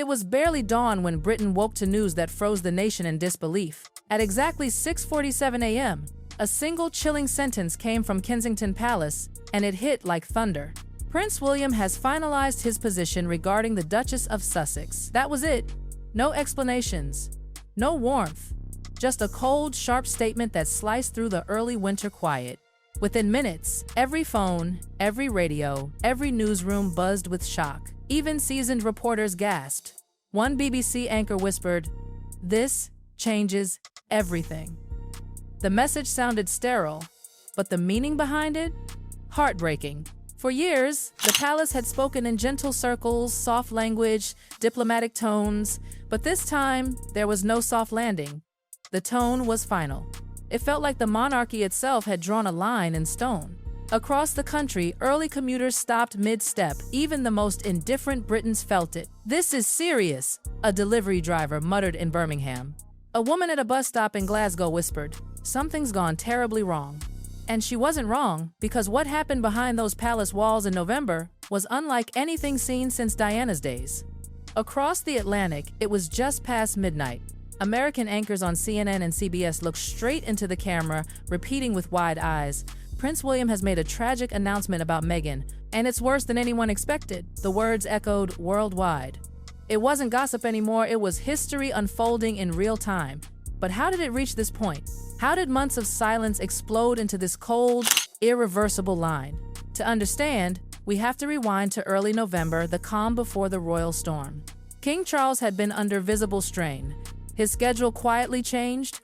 It was barely dawn when Britain woke to news that froze the nation in disbelief. At exactly 6:47 a.m., a single chilling sentence came from Kensington Palace, and it hit like thunder. Prince William has finalized his position regarding the Duchess of Sussex. That was it. No explanations. No warmth. Just a cold, sharp statement that sliced through the early winter quiet. Within minutes, every phone, every radio, every newsroom buzzed with shock. Even seasoned reporters gasped. One BBC anchor whispered, "This changes everything." The message sounded sterile, but the meaning behind it? Heartbreaking. For years, the palace had spoken in gentle circles, soft language, diplomatic tones, but this time, there was no soft landing. The tone was final. It felt like the monarchy itself had drawn a line in stone. Across the country, early commuters stopped mid-step. Even the most indifferent Britons felt it. "This is serious," a delivery driver muttered in Birmingham. A woman at a bus stop in Glasgow whispered, "Something's gone terribly wrong." And she wasn't wrong, because what happened behind those palace walls in November was unlike anything seen since Diana's days. Across the Atlantic, it was just past midnight. American anchors on CNN and CBS looked straight into the camera, repeating with wide eyes, "Prince William has made a tragic announcement about Meghan, and it's worse than anyone expected." The words echoed worldwide. It wasn't gossip anymore, it was history unfolding in real time. But how did it reach this point? How did months of silence explode into this cold, irreversible line? To understand, we have to rewind to early November, the calm before the royal storm. King Charles had been under visible strain. His schedule quietly changed,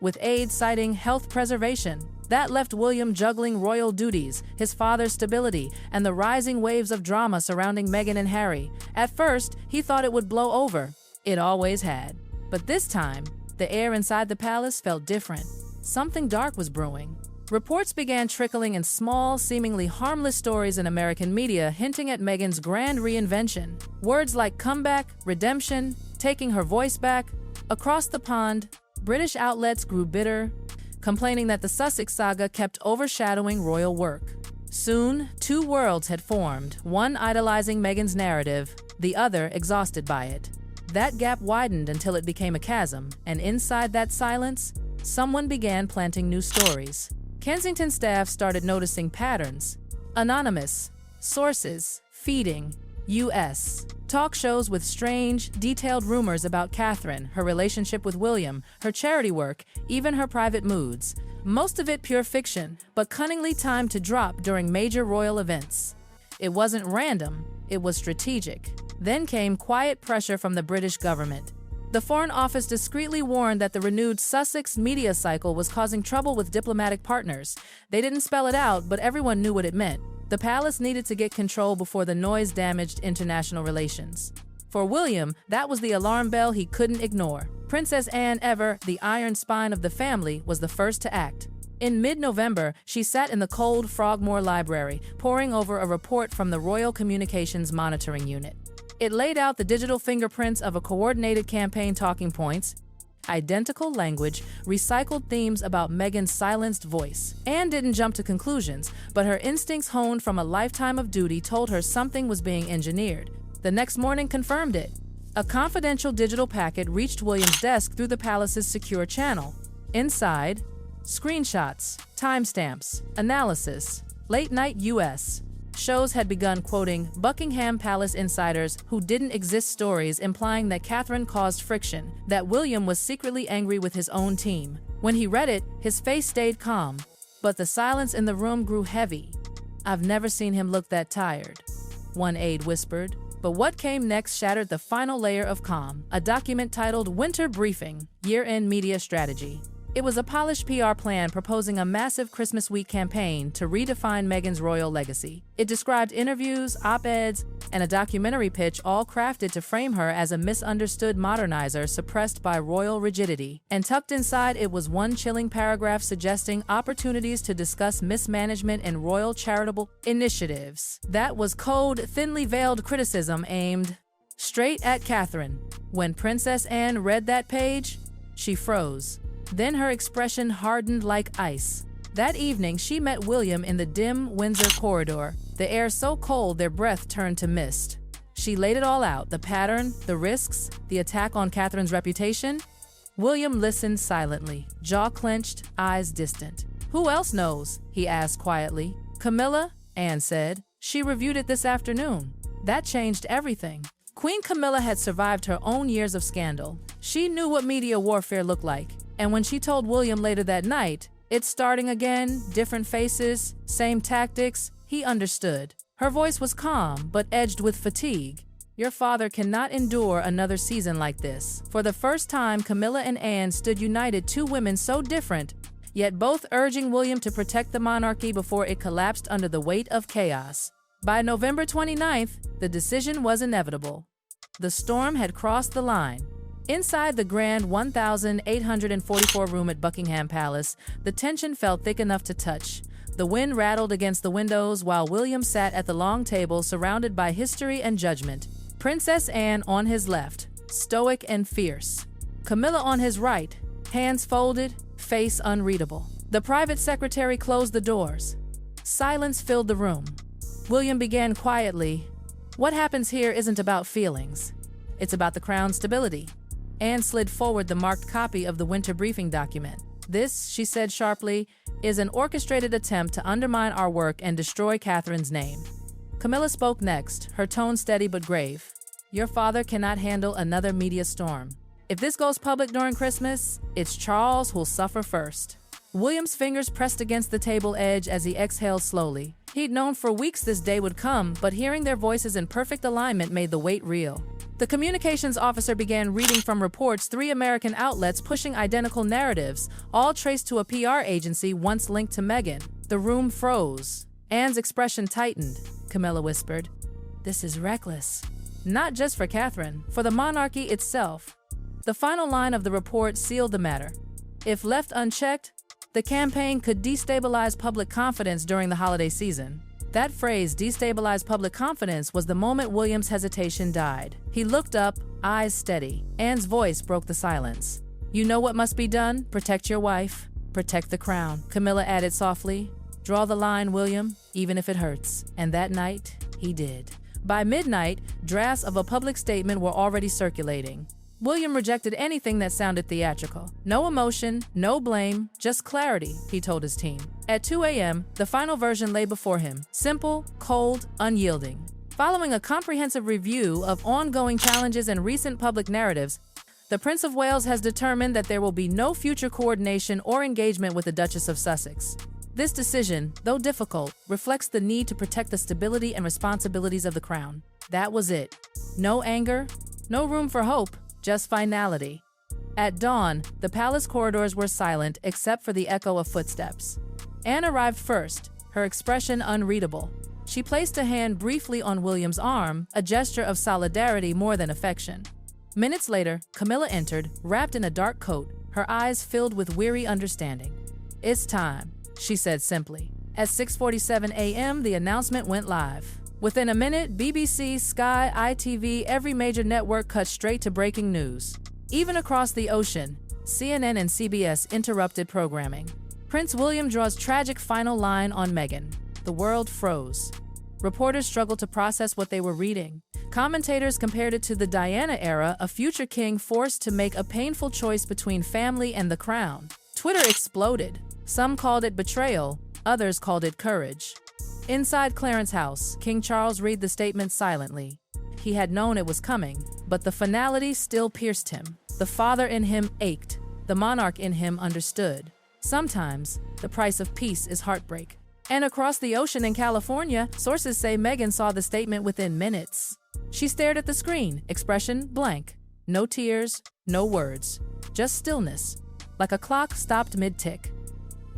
with aides citing health preservation. That left William juggling royal duties, his father's stability, and the rising waves of drama surrounding Meghan and Harry. At first, he thought it would blow over. It always had. But this time, the air inside the palace felt different. Something dark was brewing. Reports began trickling in small, seemingly harmless stories in American media hinting at Meghan's grand reinvention. Words like comeback, redemption, taking her voice back. Across the pond, British outlets grew bitter, complaining that the Sussex saga kept overshadowing royal work. Soon, two worlds had formed, one idolizing Meghan's narrative, the other exhausted by it. That gap widened until it became a chasm, and inside that silence, someone began planting new stories. Kensington staff started noticing patterns. Anonymous, sources, feeding, U.S. talk shows with strange, detailed rumors about Catherine, her relationship with William, her charity work, even her private moods. Most of it pure fiction, but cunningly timed to drop during major royal events. It wasn't random, it was strategic. Then came quiet pressure from the British government. The Foreign Office discreetly warned that the renewed Sussex media cycle was causing trouble with diplomatic partners. They didn't spell it out, but everyone knew what it meant. The palace needed to get control before the noise damaged international relations. For William, that was the alarm bell he couldn't ignore. Princess Anne, ever the iron spine of the family, was the first to act. In mid-November, she sat in the cold Frogmore Library, poring over a report from the Royal Communications Monitoring Unit. It laid out the digital fingerprints of a coordinated campaign talking points, identical language, recycled themes about Meghan's silenced voice. Anne didn't jump to conclusions, but her instincts honed from a lifetime of duty told her something was being engineered. The next morning confirmed it. A confidential digital packet reached William's desk through the palace's secure channel. Inside, screenshots, timestamps, analysis, late-night U.S. shows had begun quoting Buckingham Palace insiders who didn't exist stories implying that Catherine caused friction, that William was secretly angry with his own team. When he read it, his face stayed calm, but the silence in the room grew heavy. "I've never seen him look that tired," one aide whispered. But what came next shattered the final layer of calm, a document titled Winter Briefing, Year-End Media Strategy. It was a polished PR plan proposing a massive Christmas week campaign to redefine Meghan's royal legacy. It described interviews, op-eds, and a documentary pitch, all crafted to frame her as a misunderstood modernizer suppressed by royal rigidity. And tucked inside it was one chilling paragraph suggesting opportunities to discuss mismanagement and royal charitable initiatives. That was cold, thinly veiled criticism aimed straight at Catherine. When Princess Anne read that page, she froze. Then her expression hardened like ice. That evening, she met William in the dim Windsor corridor, the air so cold their breath turned to mist. She laid it all out, the pattern, the risks, the attack on Catherine's reputation. William listened silently, jaw clenched, eyes distant. "Who else knows?" he asked quietly. "Camilla," Anne said. "She reviewed it this afternoon." That changed everything. Queen Camilla had survived her own years of scandal. She knew what media warfare looked like. And when she told William later that night, "It's starting again, different faces, same tactics," he understood. Her voice was calm, but edged with fatigue. "Your father cannot endure another season like this." For the first time, Camilla and Anne stood united, two women so different, yet both urging William to protect the monarchy before it collapsed under the weight of chaos. By November 29th, the decision was inevitable. The storm had crossed the line. Inside the grand 1,844 room at Buckingham Palace, the tension felt thick enough to touch. The wind rattled against the windows while William sat at the long table surrounded by history and judgment. Princess Anne on his left, stoic and fierce. Camilla on his right, hands folded, face unreadable. The private secretary closed the doors. Silence filled the room. William began quietly. "What happens here isn't about feelings. It's about the crown's stability." Anne slid forward the marked copy of the winter briefing document. "This," she said sharply, "is an orchestrated attempt to undermine our work and destroy Catherine's name." Camilla spoke next, her tone steady but grave. "Your father cannot handle another media storm. If this goes public during Christmas, it's Charles who'll suffer first." William's fingers pressed against the table edge as he exhaled slowly. He'd known for weeks this day would come, but hearing their voices in perfect alignment made the weight real. The communications officer began reading from reports, 3 American outlets pushing identical narratives, all traced to a PR agency once linked to Meghan. The room froze. Anne's expression tightened. Camilla whispered, "This is reckless. Not just for Catherine, for the monarchy itself." The final line of the report sealed the matter. If left unchecked, the campaign could destabilize public confidence during the holiday season. That phrase, destabilize public confidence, was the moment William's hesitation died. He looked up, eyes steady. Anne's voice broke the silence. "You know what must be done? Protect your wife. Protect the crown." Camilla added softly, "Draw the line, William, even if it hurts." And that night, he did. By midnight, drafts of a public statement were already circulating. William rejected anything that sounded theatrical. "No emotion, no blame, just clarity," he told his team. At 2 a.m., the final version lay before him, simple, cold, unyielding. Following a comprehensive review of ongoing challenges and recent public narratives, the Prince of Wales has determined that there will be no future coordination or engagement with the Duchess of Sussex. This decision, though difficult, reflects the need to protect the stability and responsibilities of the crown. That was it. No anger, no room for hope. Just finality. At dawn, the palace corridors were silent except for the echo of footsteps. Anne arrived first, her expression unreadable. She placed a hand briefly on William's arm, a gesture of solidarity more than affection. Minutes later, Camilla entered, wrapped in a dark coat, her eyes filled with weary understanding. "It's time," she said simply. At 6:47 a.m., the announcement went live. Within a minute, BBC, Sky, ITV, every major network cut straight to breaking news. Even across the ocean, CNN and CBS interrupted programming. Prince William draws tragic final line on Meghan. The world froze. Reporters struggled to process what they were reading. Commentators compared it to the Diana era, a future king forced to make a painful choice between family and the crown. Twitter exploded. Some called it betrayal, others called it courage. Inside Clarence's house, King Charles read the statement silently. He had known it was coming, but the finality still pierced him. The father in him ached. The monarch in him understood. Sometimes, the price of peace is heartbreak. And across the ocean in California, sources say Meghan saw the statement within minutes. She stared at the screen, expression blank. No tears, no words, just stillness, like a clock stopped mid-tick.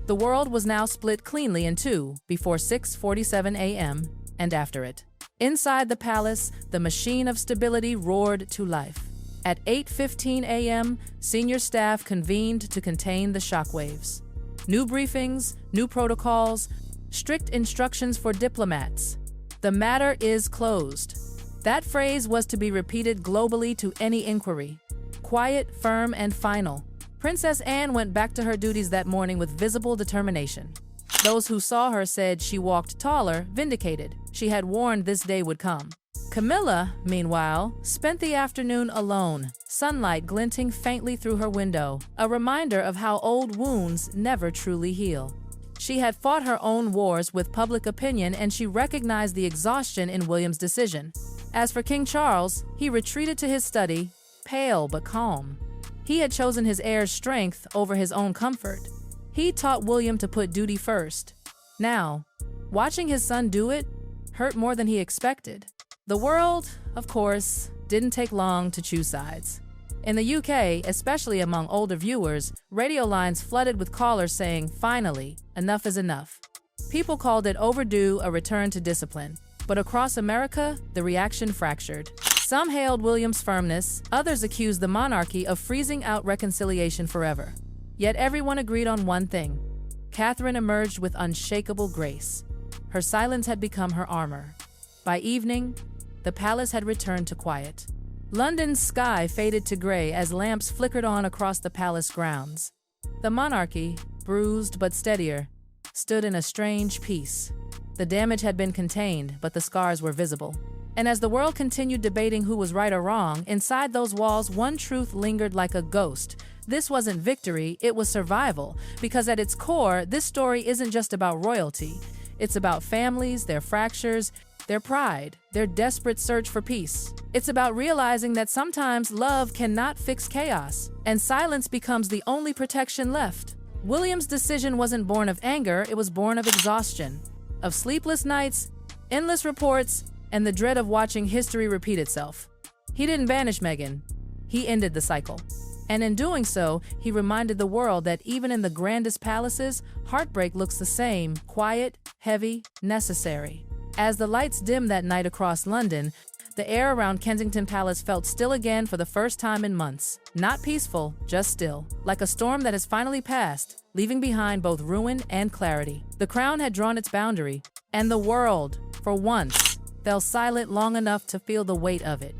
The world was now split cleanly in two before 6:47 a.m. and after it. Inside the palace, the machine of stability roared to life. At 8:15 a.m., senior staff convened to contain the shockwaves. New briefings, new protocols, strict instructions for diplomats. The matter is closed. That phrase was to be repeated globally to any inquiry. Quiet, firm, and final. Princess Anne went back to her duties that morning with visible determination. Those who saw her said she walked taller, vindicated. She had warned this day would come. Camilla, meanwhile, spent the afternoon alone, sunlight glinting faintly through her window, a reminder of how old wounds never truly heal. She had fought her own wars with public opinion, and she recognized the exhaustion in William's decision. As for King Charles, he retreated to his study, pale but calm. He had chosen his heir's strength over his own comfort. He taught William to put duty first. Now, watching his son do it hurt more than he expected. The world, of course, didn't take long to choose sides. In the UK, especially among older viewers, radio lines flooded with callers saying, "Finally, enough is enough." People called it overdue, a return to discipline. But across America, the reaction fractured. Some hailed William's firmness, others accused the monarchy of freezing out reconciliation forever. Yet everyone agreed on one thing. Catherine emerged with unshakable grace. Her silence had become her armor. By evening, the palace had returned to quiet. London's sky faded to gray as lamps flickered on across the palace grounds. The monarchy, bruised but steadier, stood in a strange peace. The damage had been contained, but the scars were visible. And as the world continued debating who was right or wrong, inside those walls, one truth lingered like a ghost. This wasn't victory, it was survival. Because at its core, this story isn't just about royalty. It's about families, their fractures, their pride, their desperate search for peace. It's about realizing that sometimes love cannot fix chaos, and silence becomes the only protection left. William's decision wasn't born of anger, it was born of exhaustion, of sleepless nights, endless reports, and the dread of watching history repeat itself. He didn't banish Meghan, he ended the cycle. And in doing so, he reminded the world that even in the grandest palaces, heartbreak looks the same: quiet, heavy, necessary. As the lights dimmed that night across London, the air around Kensington Palace felt still again for the first time in months. Not peaceful, just still, like a storm that has finally passed, leaving behind both ruin and clarity. The crown had drawn its boundary, and the world, for once, fell silent long enough to feel the weight of it.